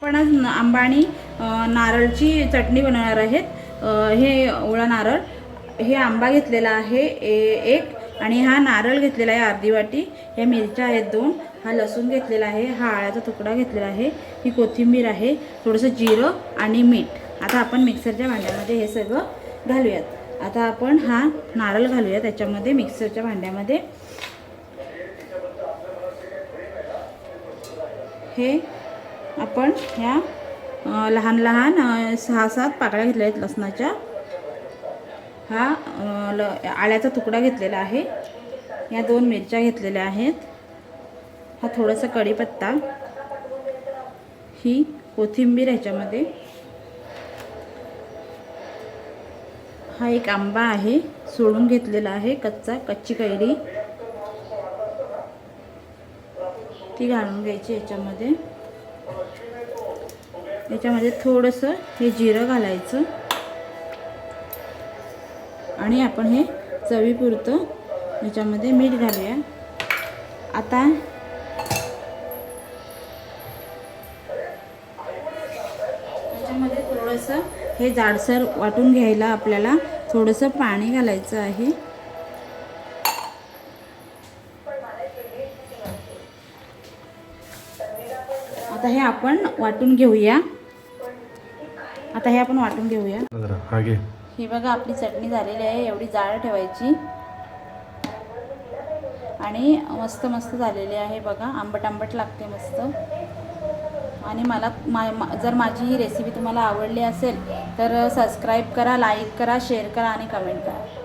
आपण आज आंबा आणि नारळची चटणी बनवणार आहेत। हे ओळा नारळ, हे आंबा घेतलेला आहे एक, आणि हा नारळ घेतलेला आहे अर्धी वाटी। या मिरच्या आहेत 2, हा लसूण घेतलेला आहे, हा आळ्याचा तुकडा घेतलेला आहे, ही कोथिंबीर आहे, थोडंसं जिरं आणि मीठ। आता आपण मिक्सरच्या भांड्यामध्ये हे सगळं घालूयात। आता आपण हा नारळ घालूया त्याच्यामध्ये मिक्सरच्या भांड्यामध्ये। हे आपण ह्या लहान लहान 6-7 पाकळ्या घेतल्या आहेत लसणाच्या। हा आल्याचा तुकडा घेतलेला आहे, या 2 मिरच्या घेतलेल्या आहेत, हा थोडासा कढीपत्ता, ही कोथिंबीर ह्याच्यामध्ये, हा एक आंबा आहे सोडून घेतलेला आहे कच्ची कैरी, ती घालून घ्यायची ह्याच्यामध्ये। याच्यामध्ये थोडंसं हे जिरं घालायचं आणि आपण हे चवीपुरतं याच्यामध्ये मीठ घालूया। आता याच्यामध्ये थोडंसं हे जाडसर वाटून घ्यायला आपल्याला थोडंसं पाणी घालायचं आहे। आता हे आपण वाटून घेऊया। ही बघा आपली चटणी झालेली आहे, एवढी जाड ठेवायची आणि मस्त मस्त झालेली आहे बघा, आंबट आंबट लागते मस्त। आणि जर माझी ही रेसिपी तुम्हाला आवडली असेल तर सबस्क्राईब करा, लाईक करा, शेअर करा आणि कमेंट करा।